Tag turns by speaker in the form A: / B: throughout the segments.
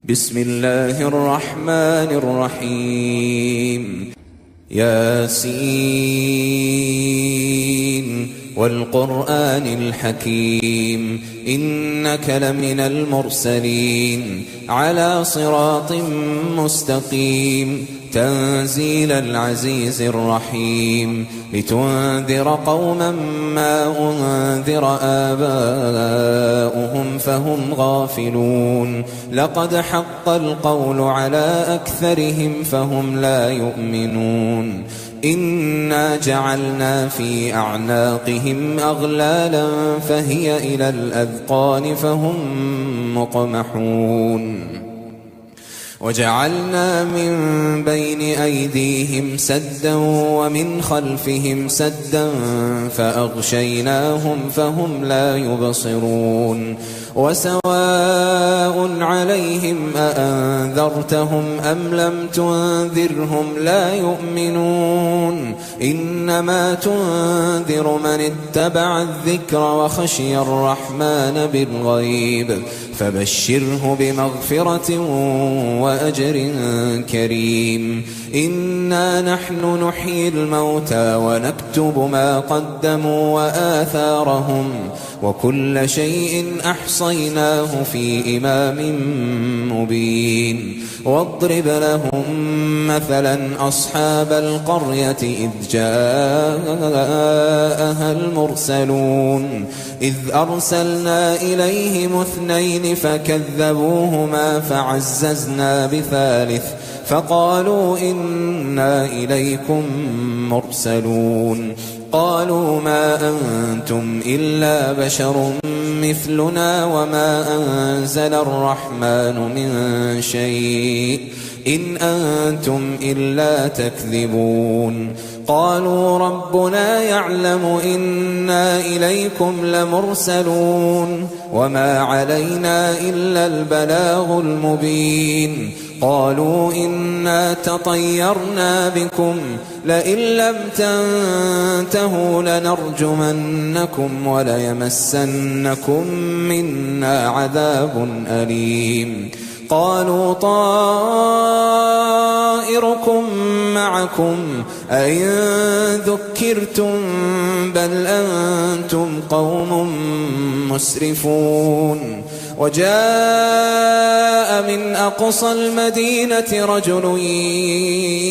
A: بسم الله الرحمن الرحيم. ياسين والقرآن الحكيم إنك لمن المرسلين على صراط مستقيم تنزيل العزيز الرحيم لتنذر قوما ما أنذر آباؤهم فهم غافلون لقد حق القول على أكثرهم فهم لا يؤمنون إنا جعلنا في أعناقهم أغلالا فهي إلى الأذقان فهم مقمحون وجعلنا من بين أيديهم سدا ومن خلفهم سدا فأغشيناهم فهم لا يبصرون وسواء عليهم أأنذرتهم أم لم تنذرهم لا يؤمنون إنما تنذر من اتبع الذكر وخشي الرحمن بالغيب فبشره بمغفرة وأجر كريم إنا نحن نحيي الموتى ونكتب ما قدموا وآثارهم وكل شيء أحصيناه في إمام مبين واضرب لهم مثلا أصحاب القرية إذ جاءها المرسلون إذ أرسلنا إليهم اثنين فكذبوهما فعززنا بثالث فقالوا إنا إليكم مرسلون قالوا ما أنتم إلا بشر مثلنا وما أنزل الرحمن من شيء إن أنتم إلا تكذبون قالوا ربنا يعلم إنا إليكم لمرسلون وما علينا إلا البلاغ المبين قالوا إنا تطيرنا بكم لئن لم تنتهوا لنرجمنكم وليمسنكم منا عذاب أليم قالوا طائركم معكم أئن ذكرتم بل أنتم قوم مسرفون وجاء من أقصى المدينة رجل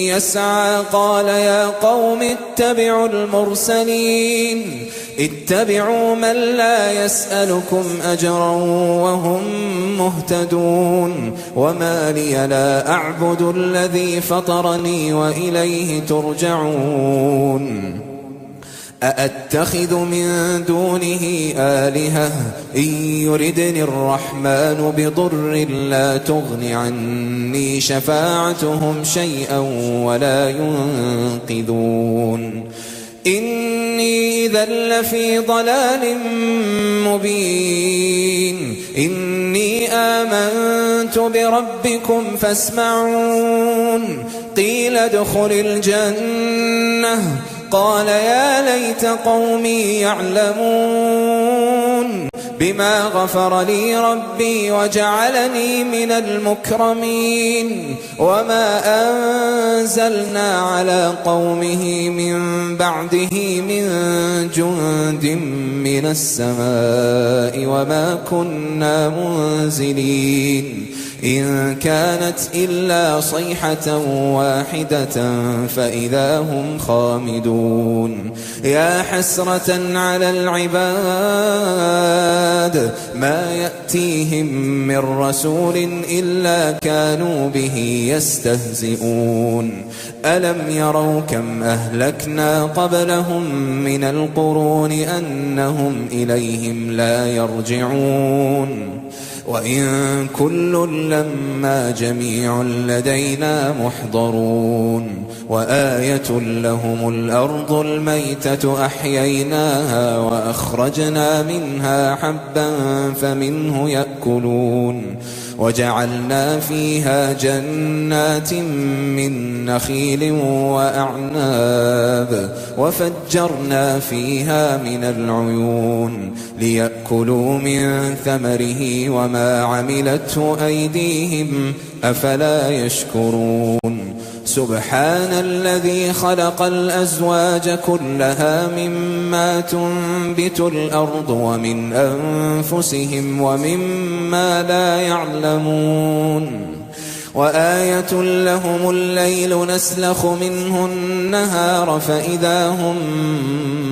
A: يسعى قال يا قوم اتبعوا المرسلين اتبعوا من لا يسألكم أجرا وهم مهتدون وما لي لا أعبد الذي فطرني وإليه ترجعون أأتخذ من دونه آلهة إن يردني الرحمن بضر لا تغن عني شفاعتهم شيئا ولا ينقذون إني إذا لفي ضلال مبين إني آمنت بربكم فاسمعون قيل ادخل الجنة قال يا ليت قومي يعلمون بما غفر لي ربي وجعلني من المكرمين وما أنزلنا على قومه من بعده من جند من السماء وما كنا منزلين إن كانت إلا صيحة واحدة فإذا هم خامدون يا حسرة على العباد ما يأتيهم من رسول إلا كانوا به يستهزئون ألم يروا كم أهلكنا قبلهم من القرون أنهم إليهم لا يرجعون وإن كل لما جميع لدينا محضرون وآية لهم الأرض الميتة أحييناها وأخرجنا منها حبا فمنه يأكلون وجعلنا فيها جنات من نخيل وأعناب وفجرنا فيها من العيون ليأكلوا من ثمره وما عملته أيديهم أفلا يشكرون سبحان الذي خلق الأزواج كلها مما تنبت الأرض ومن أنفسهم ومما لا يعلمون وآية لهم الليل نسلخ منه النهار فإذا هم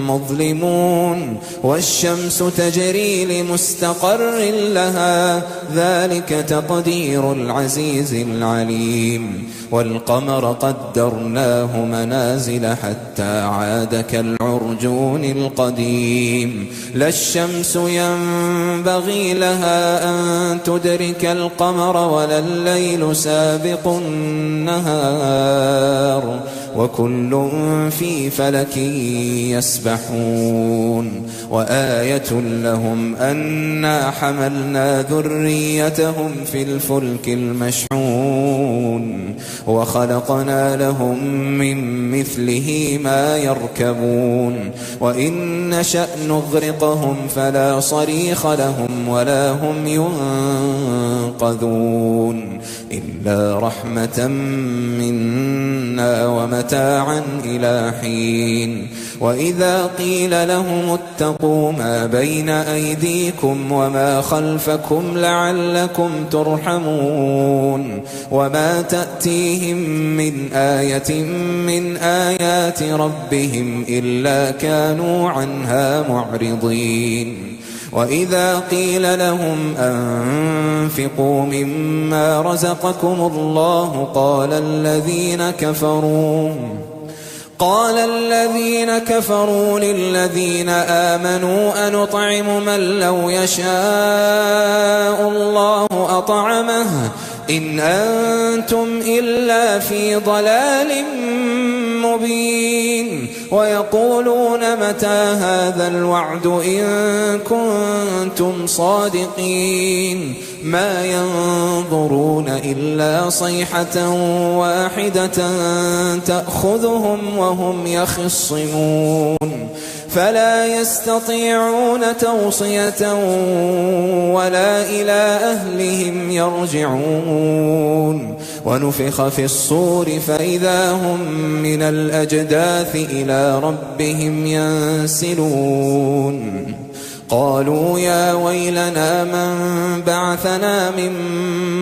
A: مظلمون والشمس تجري لمستقر لها ذلك تقدير العزيز العليم والقمر قدرناه منازل حتى عاد كالعرجون القديم لا الشمس ينبغي لها أن تدرك القمر ولا الليل سابق النهار وكل في فلك يسبحون وآية لهم أنا حملنا ذريتهم في الفلك المشحون وخلقنا لهم من مثله ما يركبون وإن نشأ نغرقهم فلا صريخ لهم ولا هم ينقذون إلا رحمة منا ومتاعا إلى حين وإذا قيل لهم اتقوا ما بين أيديكم وما خلفكم لعلكم ترحمون وما تأتيهم من آية من آيات ربهم إلا كانوا عنها معرضين وإذا قيل لهم أنفقوا مما رزقكم الله قال الذين كفروا للذين آمنوا أنطعم من لو يشاء الله أطعمه إن أنتم إلا في ضلال مبين ويقولون متى هذا الوعد إن كنتم صادقين ما ينظرون إلا صيحة واحدة تأخذهم وهم يخصمون فلا يستطيعون توصية ولا إلى أهلهم يرجعون ونفخ في الصور فإذا هم من الأجداث إلى ربهم ينسلون قالوا يا ويلنا من بعثنا من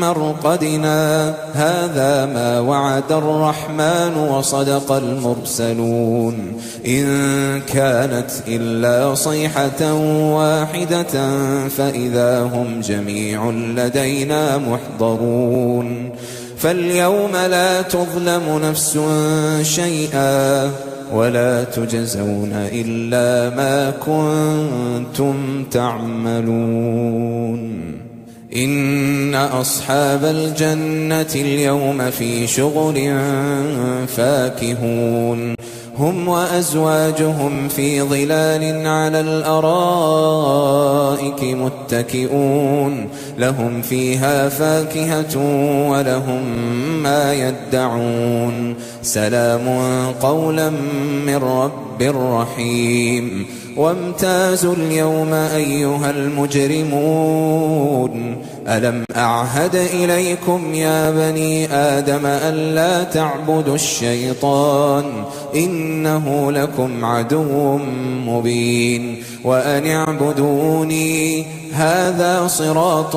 A: مرقدنا هذا ما وعد الرحمن وصدق المرسلون إن كانت إلا صيحة واحدة فإذا هم جميع لدينا محضرون فاليوم لا تظلم نفس شيئا ولا تجزون إلا ما كنتم تعملون إن أصحاب الجنة اليوم في شغل فاكهون هم وأزواجهم في ظلال على الأرائك متكئون لهم فيها فاكهة ولهم ما يدعون سلام قولا من رب رحيم وامتازوا اليوم أيها المجرمون ألم أعهد إليكم يا بني آدم ألا تعبدوا الشيطان إنه لكم عدو مبين وأن اعبدوني هذا صراط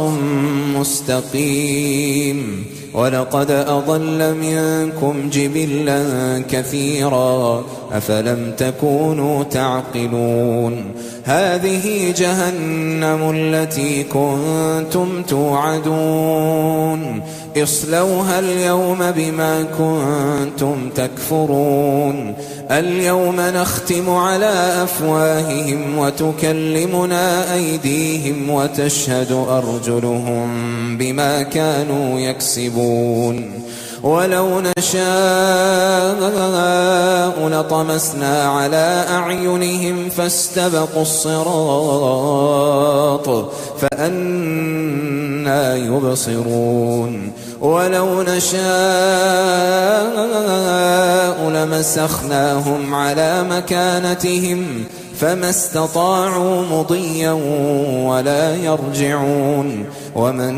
A: مستقيم ولقد أضل منكم جبلا كثيرا أفلم تكونوا تعقلون هذه جهنم التي كنتم توعدون اصلوها اليوم بما كنتم تكفرون اليوم نختم على أفواههم وتكلمنا أيديهم وتشهد أرجلهم بما كانوا يكسبون ولو نشاء لطمسنا على أعينهم فاستبقوا الصراط فأنى بما يبصرون ولو نشاء لمسخناهم على مكانتهم فما استطاعوا مضيا ولا يرجعون ومن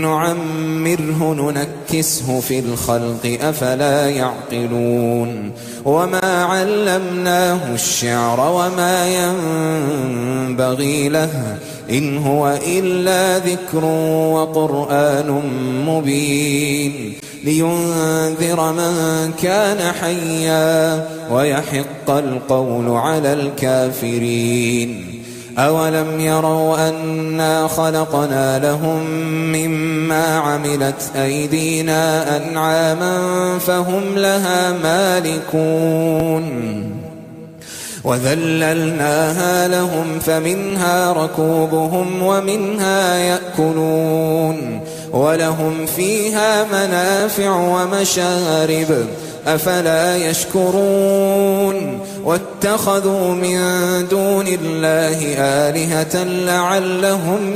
A: نعمره ننكسه في الخلق أفلا يعقلون وما علمناه الشعر وما ينبغي له إن هو إلا ذكر وقرآن مبين لينذر من كان حيا ويحق القول على الكافرين أولم يروا أنا خلقنا لهم مما عملت أيدينا أنعاما فهم لها مالكون وذللناها لهم فمنها ركوبهم ومنها يأكلون ولهم فيها منافع ومشارب أفلا يشكرون واتخذوا من دون الله آلهة لعلهم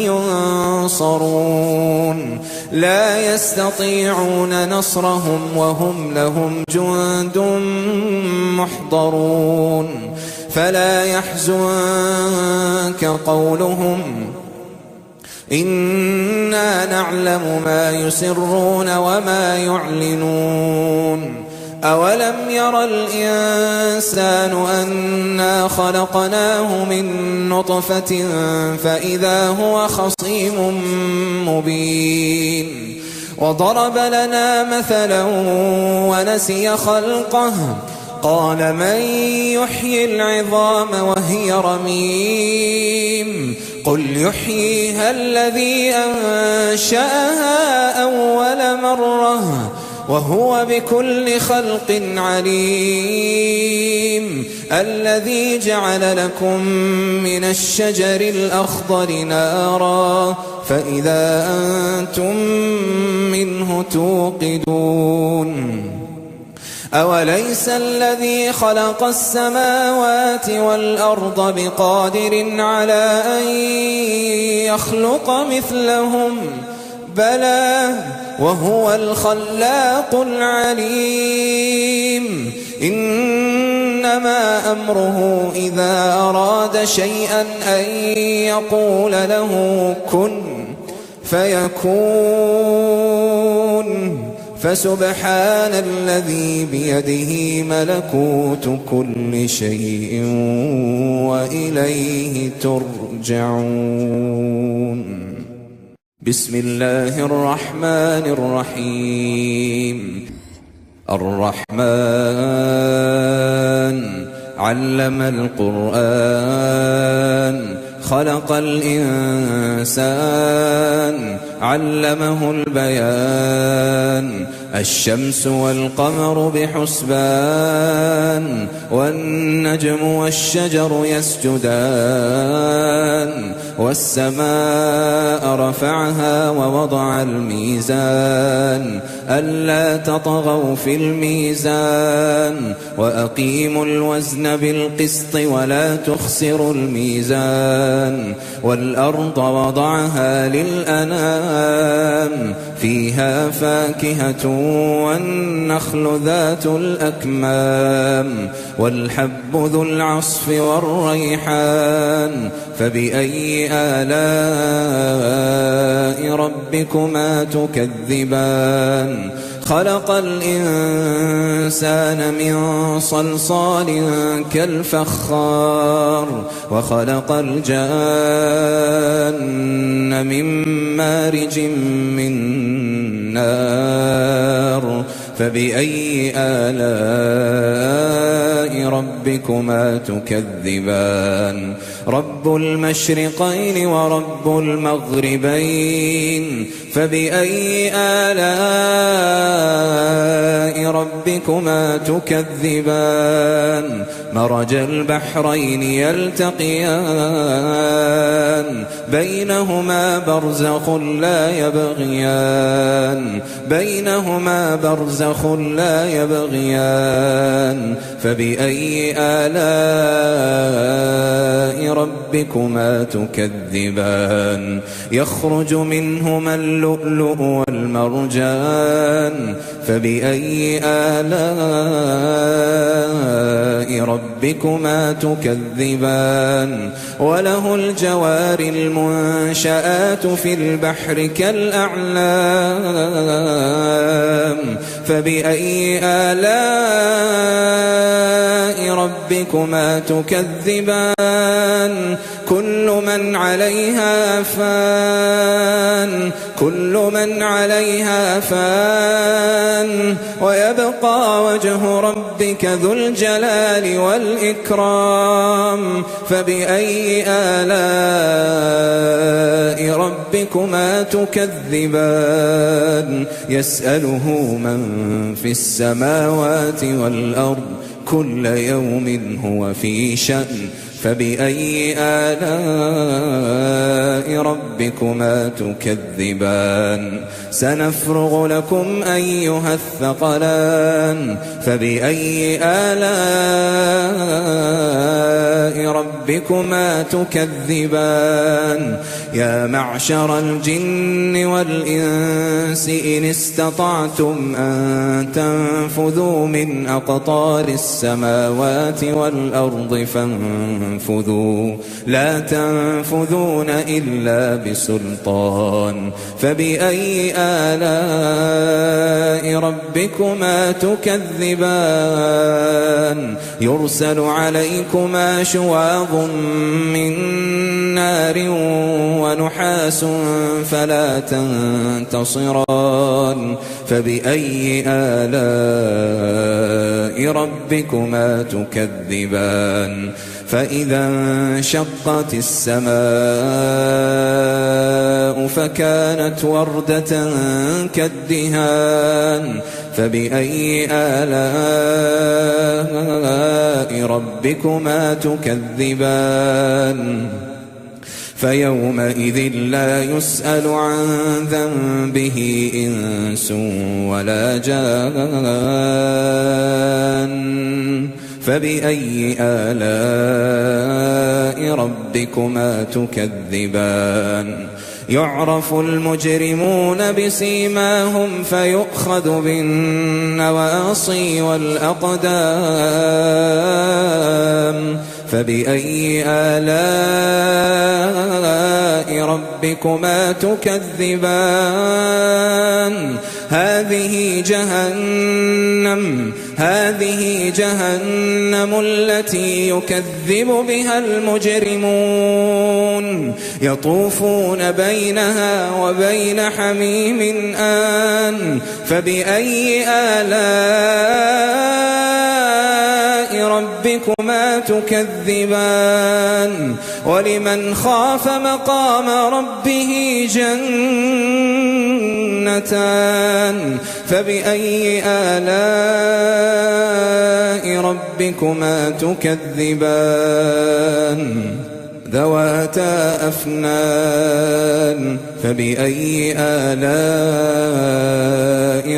A: ينصرون لا يستطيعون نصرهم وهم لهم جند محضرون فلا يحزنك قولهم إنا نعلم ما يسرون وما يعلنون أولم ير الإنسان أنا خلقناه من نطفة فإذا هو خصيم مبين وضرب لنا مثلا ونسي خلقه قال من يحيي العظام وهي رميم قل يحييها الذي أنشأها أول مرة وهو بكل خلق عليم الذي جعل لكم من الشجر الأخضر نارا فإذا أنتم منه توقدون أوليس الذي خلق السماوات والأرض بقادر على أن يخلق مثلهم بلى وهو الخلاق العليم إنما أمره إذا أراد شيئا أن يقول له كن فيكون فسبحان الذي بيده ملكوت كل شيء وإليه ترجعون بسم الله الرحمن الرحيم الرحمن علم القرآن خلق الإنسان علمه البيان الشمس والقمر بحسبان والنجم والشجر يسجدان والسماء رفعها ووضع الميزان ألا تطغوا في الميزان وأقيموا الوزن بالقسط ولا تخسروا الميزان والأرض وضعها للأنام فيها فاكهة والنخل ذات الأكمام والحب ذو العصف والريحان فبأي آلاء ربكما تكذبان خلق الإنسان من صلصال كالفخار وخلق الجان من مارج من نار فبأي آلاء ربكما تكذبان رب المشرقين ورب المغربين فبأي آلاء ربكما تكذبان مرج البحرين يلتقيان بينهما برزخ لا يبغيان فبأي آلاء ربكما تكذبان يخرج منهما اللؤلؤ والمرجان فبأي آلاء ربكما تكذبان وله الجوار المنشآت في البحر كالأعلام فبأي آلاء ربكما تكذبان كل من عليها فان ويبقى وجه ربك ذو الجلال والإكرام فبأي آلاء ربكما تكذبان يسأله من في السماوات والأرض كل يوم هو في شأن فبأي آلاء ربكما تكذبان سنفرغ لكم أيها الثقلان فبأي آلاء ربكما تكذبان يا معشر الجن والإنس إن استطعتم أن تنفذوا من أقطار السماوات والأرض فانفذوا لا تنفذون إلا بسلطان فبأي آلاء ربكما تكذبان يرسل عليكما شواظ من نار ونحاس فلا تنتصران فبأي آلاء ربكما تكذبان فإذا انشقت السماء فكانت وردة كالدهان فبأي آلاء ربكما تكذبان فيومئذ لا يسأل عن ذنبه إنس ولا جان فبأي آلاء ربكما تكذبان يعرف المجرمون بسيماهم فيؤخذ بالنواصي والأقدام فبأي آلاء ربكما تكذبان هذه جهنم التي يكذب بها المجرمون يطوفون بينها وبين حميم آن فبأي آلاء ربكما تكذبان ولمن خاف مقام ربه جنتان فبأي آلاء ربكما تكذبان ذواتا أفنان فبأي آلاء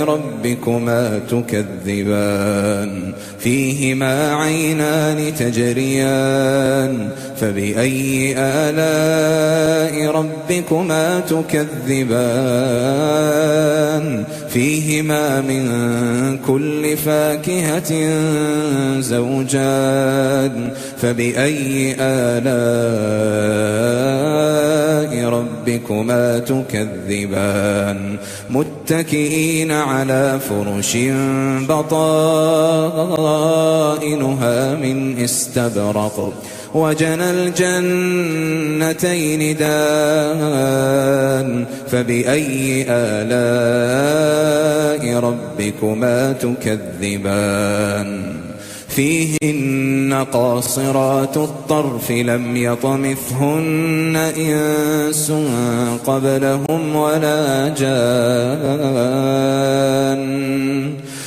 A: ربكما تكذبان فيهما عينان تجريان فبأي آلاء ربكما تكذبان فيهما من كل فاكهة زوجان فبأي آلاء ربكما تكذبان متكئين على فرش بطائنها من استبرق وجنى الجنتين دان فبأي آلاء ربكما تكذبان فيهن قاصرات الطرف لم يطمثهن إنس قبلهم ولا جان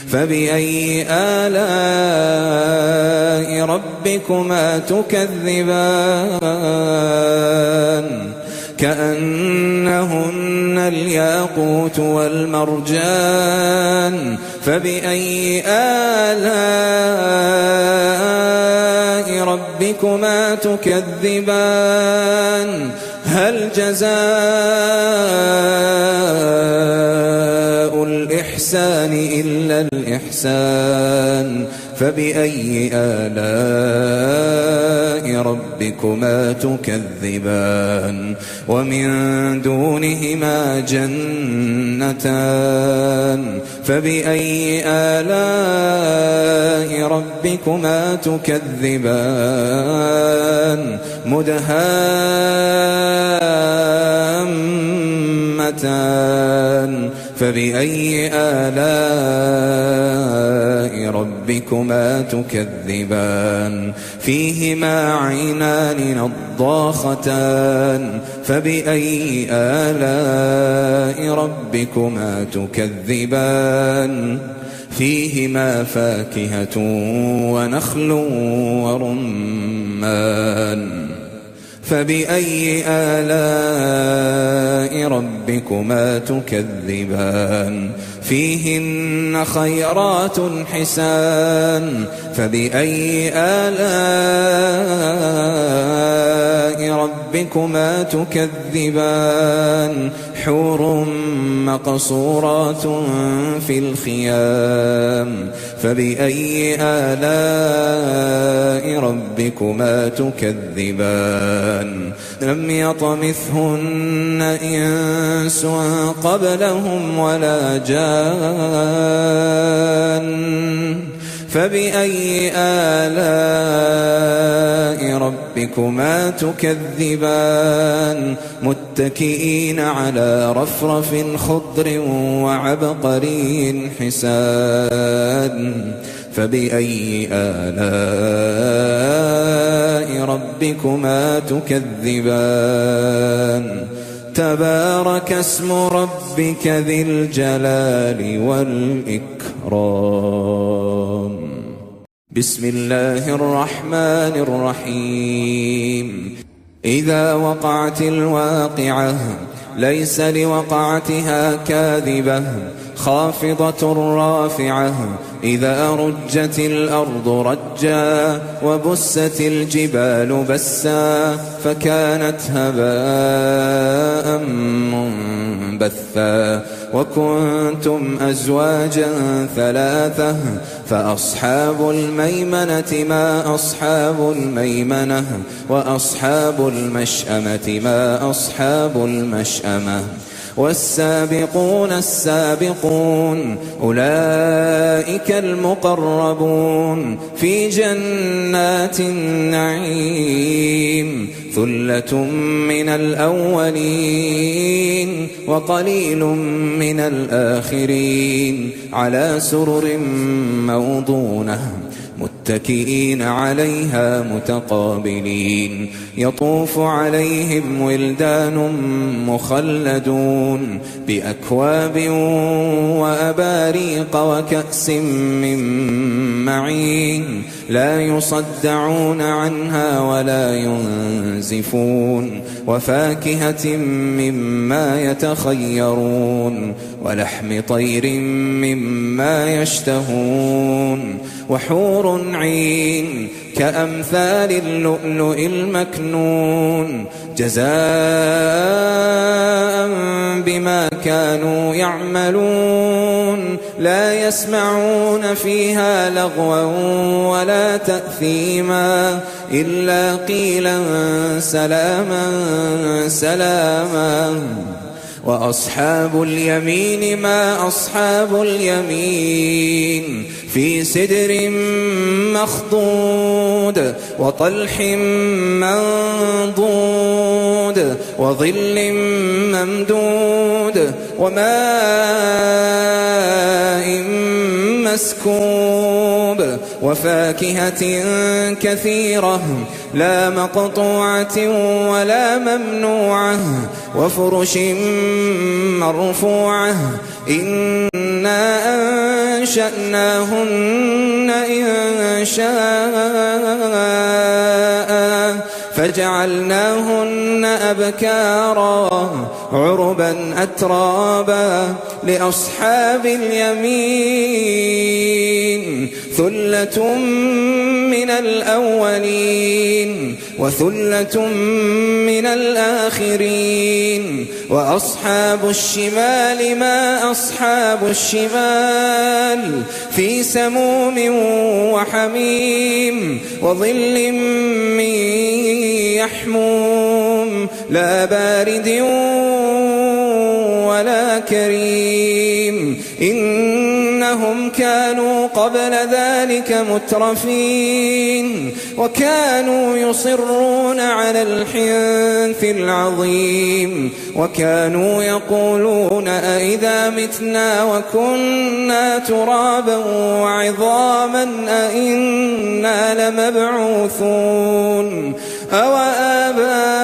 A: فبأي آلاء ربكما ربكما تكذبان كأنهن الياقوت والمرجان فبأي آلاء ربكما تكذبان هل جزاء الإحسان إلا الإحسان فبأي آلاء ربكما تكذبان ومن دونهما جنتان فبأي آلاء ربكما تكذبان مدهامتان فبأي آلاء ربكما تكذبان فيهما عينان نضاختان فبأي آلاء ربكما تكذبان فيهما فاكهة ونخل ورمان فبأي آلاء ربكما تكذبان فيهن خيرات حسان فبأي آلاء ربكما تكذبان حور مقصورات في الخيام فبأي آلاء ربكما تكذبان لم يطمثهن إنس قبلهم ولا جان فبأي آلاء ربكما تكذبان متكئين على رفرف خضر وعبقري حسان فبأي آلاء ربكما تكذبان تبارك اسم ربك ذي الجلال والإكرام بسم الله الرحمن الرحيم إذا وقعت الواقعة ليس لوقعتها كاذبة خافضة رافعة إذا رجت الأرض رجا وبست الجبال بسا فكانت هباء منبثا وكنتم أزواجا ثلاثة فأصحاب الميمنة ما أصحاب الميمنة وأصحاب المشأمة ما أصحاب المشأمة والسابقون السابقون أولئك المقربون في جنات النعيم ثلة من الأولين وقليل من الآخرين على سرر موضونة متكئين عليها متقابلين يطوف عليهم ولدان مخلدون بأكواب وأباريق وكأس من معين لا يصدعون عنها ولا ينزفون وفاكهة مما يتخيرون ولحم طير مما يشتهون وحور عين كأمثال اللؤلؤ المكنون جزاء بما كانوا يعملون لا يسمعون فيها لغوا ولا تأثيما إلا قيلا سلاما سلاما وأصحاب اليمين ما أصحاب اليمين في سدر مخضود وطلح منضود وظل ممدود وماء مسكوب وفاكهة كثيرة لا مقطوعة ولا ممنوعة وفرش مرفوعة إنا أنشأناهن إنشاء فجعلناهن أبكارا عربا أترابا لأصحاب اليمين ثلة من الأولين وثلة من الآخرين وأصحاب الشمال ما أصحاب الشمال في سموم وحميم وظل من يحموم لا بارد ولا كريم إنهم كانوا قبل ذلك مترفين وكانوا يصرون على الحنث العظيم وكانوا يقولون أئذا متنا وكنا ترابا وعظاما أئنا لمبعوثون أو آباؤنا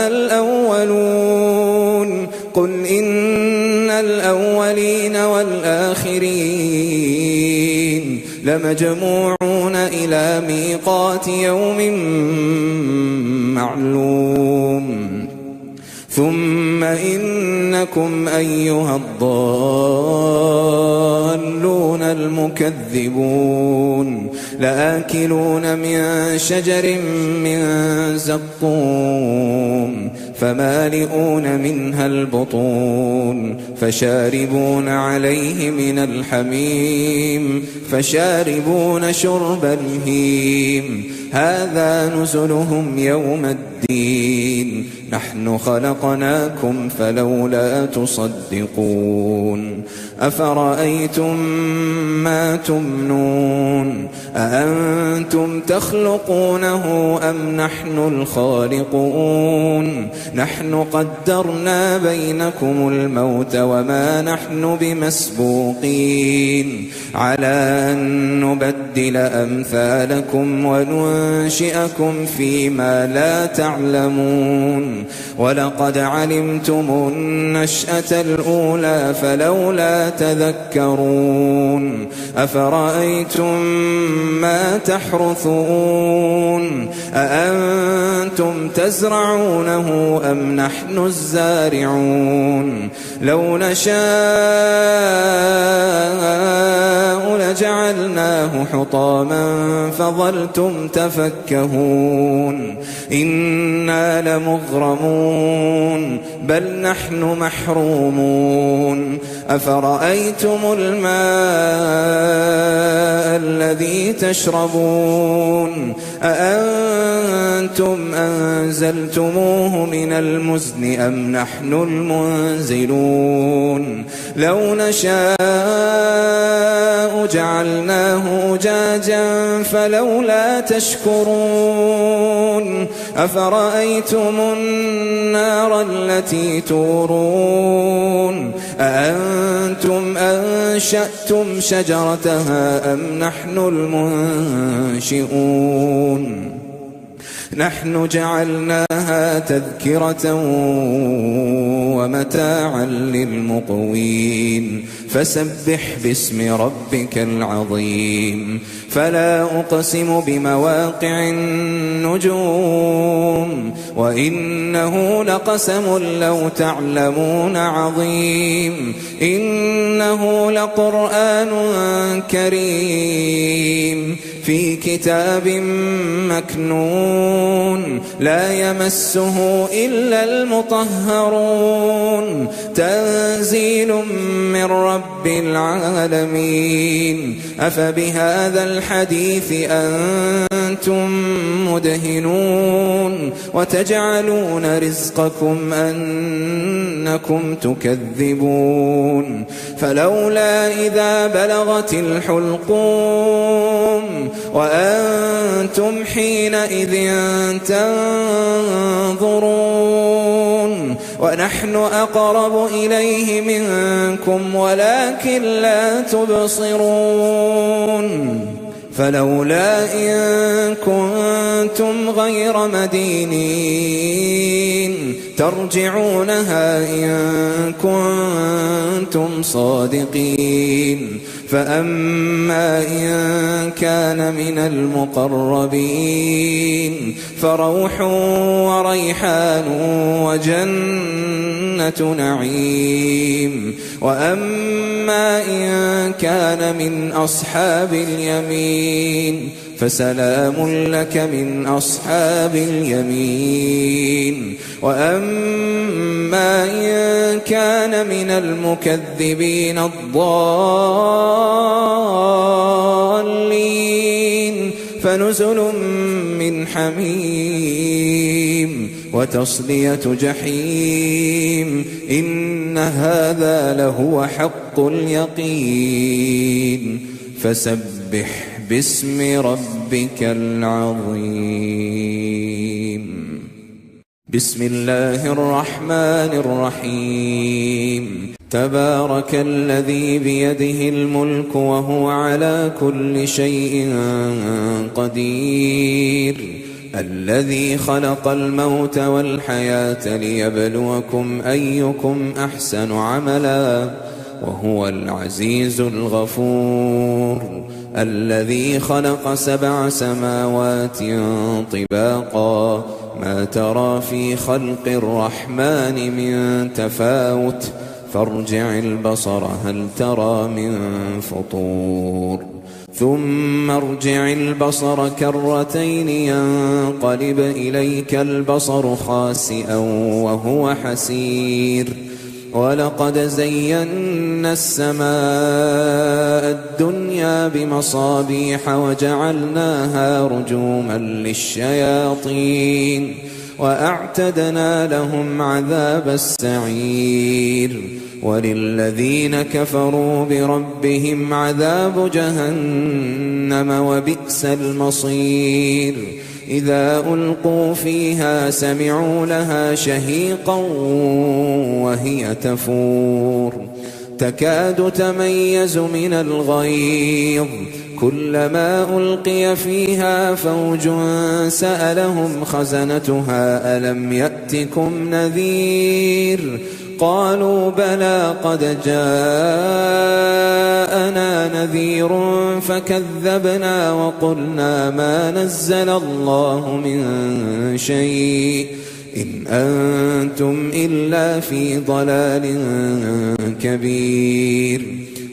A: الأولون قل إن الأولين والآخرين لمجموعون إلى ميقات يوم معلوم ثم إنكم أيها الضالون المكذبون لآكلون من شجر من زقوم فمالئون منها البطون فشاربون عليه من الحميم فشاربون شرب الهيم هذا نزلهم يوم الدين نحن خلقناكم فلولا تصدقون أفرأيتم ما تمنون أأنتم تخلقونه أم نحن الخالقون نحن قدرنا بينكم الموت وما نحن بمسبوقين على أن نبدل أمثالكم وننشئكم فيما لا تعلمون ولقد علمتم النشأة الأولى فلولا تذكرون أفرأيتم ما تحرثون أأنتم تزرعونه أم نحن الزارعون لو نشاء لجعلناه حطاما فظلتم تفكهون إنا لمغرمون بل نحن محرومون أفرأيتم الماء الذي تشربون أأنتم أنزلتموه من المزن أم نحن المنزلون لو نشاء جعلناه أجاجا فلولا تشكرون أفرأيتم النار التي تورون أأنتم أنشأتم شجرتها أم نحن المنشئون نحن جعلناها تذكرة ومتاعا للمقوين فسبح باسم ربك العظيم فلا أقسم بمواقع النجوم وإنه لقسم لو تعلمون عظيم إنه لقرآن كريم في كتاب مكنون لا يمسه إلا المطهرون تنزيل من رب العالمين أفبهذا الحديث أنتم مدهنون وتجعلون رزقكم أنكم تكذبون فلولا إذا بلغت الحلقوم وأنتم حينئذ تنظرون ونحن أقرب إليه منكم ولكن لا تبصرون فلولا إن كنتم غير مدينين ترجعونها إن كنتم صادقين. فأما إن كان من المقربين فروح وريحان وجنة نعيم. وأما إن كان من أصحاب اليمين فسلام لك من أصحاب اليمين. وأما إن كان من المكذبين الضالين فنزل من حميم وتصلية جحيم. إن هذا لهو حق اليقين. فسبح باسم ربك العظيم. بسم الله الرحمن الرحيم. تبارك الذي بيده الملك وهو على كل شيء قدير. الذي خلق الموت والحياة ليبلوكم أيكم أحسن عملا وهو العزيز الغفور. الذي خلق 7 سماوات طباقا ما ترى في خلق الرحمن من تفاوت فارجع البصر هل ترى من فطور. ثم ارجع البصر كرتين ينقلب إليك البصر خاسئا وهو حسير. ولقد زينا السماء الدنيا بمصابيح وجعلناها رجوما للشياطين وأعتدنا لهم عذاب السعير. وللذين كفروا بربهم عذاب جهنم وبئس المصير. إذا ألقوا فيها سمعوا لها شهيقا وهي تفور تكاد تميز من الغيظ. كلما ألقي فيها فوج سألهم خزنتها ألم يأتكم نذير قالوا بلى قد جاءنا نذير فكذبنا وقلنا ما نزل الله من شيء إن أنتم إلا في ضلال كبير.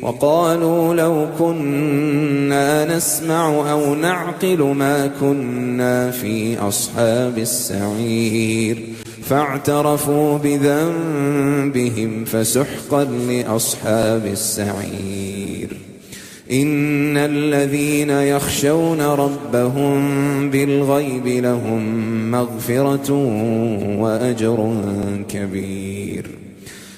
A: وقالوا لو كنا نسمع أو نعقل ما كنا في أصحاب السعير. فاعترفوا بذنبهم فسحقا لأصحاب السعير. إن الذين يخشون ربهم بالغيب لهم مغفرة وأجر كبير.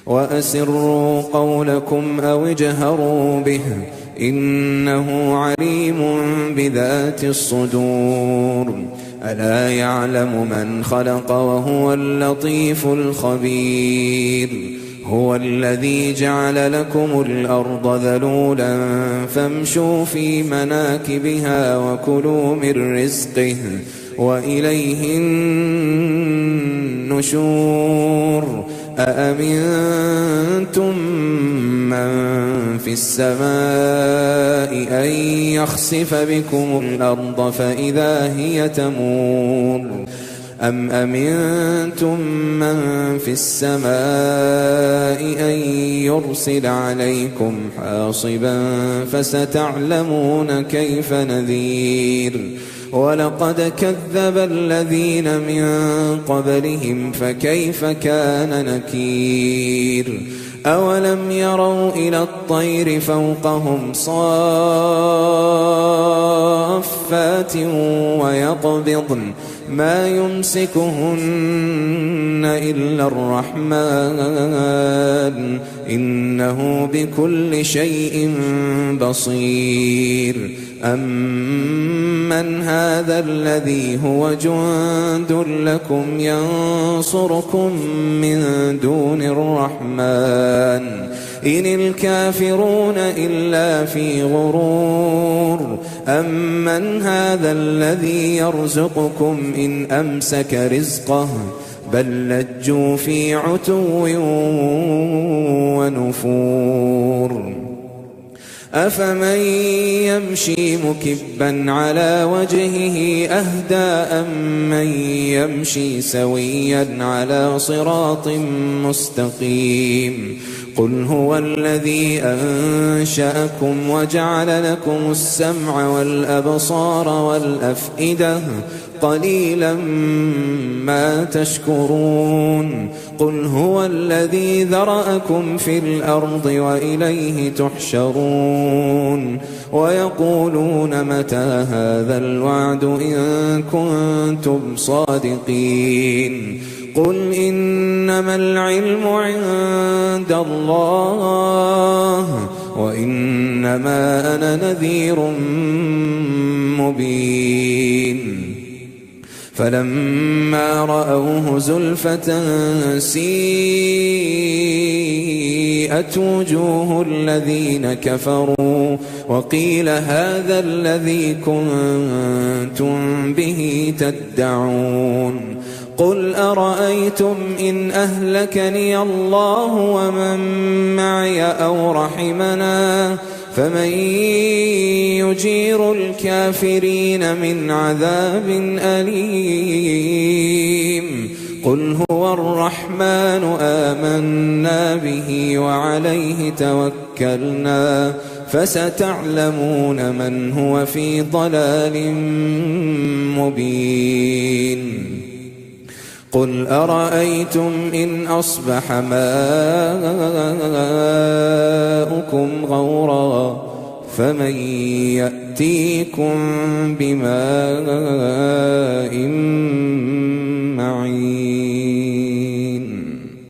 A: وأسروا قولكم أو اجهروا به إنه عليم بذات الصدور. ألا يعلم من خلق وهو اللطيف الخبير. هو الذي جعل لكم الأرض ذلولا فامشوا في مناكبها وكلوا من رزقه وإليه النشور. أأمنتم من في السماء أن يخسف بكم الأرض فإذا هي تمور أم أمنتم من في السماء أن يرسل عليكم حاصبا فستعلمون كيف نذير. ولقد كذب الذين من قبلهم فكيف كان نكير. أولم يروا إلى الطير فوقهم صافات ويقبضن ما يمسكهن إلا الرحمن إنه بكل شيء بصير. أمن هذا الذي هو جند لكم ينصركم من دون الرحمن إن الكافرون إلا في غرور. أمن هذا الذي يرزقكم إن أمسك رزقه بل لجوا في عتو ونفور. النفور أفمن يمشي مكبا على وجهه أهدى أمن يمشي سويا على صراط مستقيم قل هو الذي أنشأكم وجعل لكم السمع والأبصار والأفئدة قليلا ما تشكرون قل هو الذي ذرأكم في الأرض وإليه تحشرون ويقولون متى هذا الوعد إن كنتم صادقين قل إنما العلم عند الله وإنما أنا نذير مبين فلما رأوه زلفة سيئت وجوه الذين كفروا وقيل هذا الذي كنتم به تدعون قل أرأيتم إن أهلكني الله ومن معي أو رحمنا فمن يجير الكافرين من عذاب أليم قل هو الرحمن آمنا به وعليه توكلنا فستعلمون من هو في ضلال مبين قل أرأيتم إن أصبح ماؤكم غورا فمن يأتيكم بماء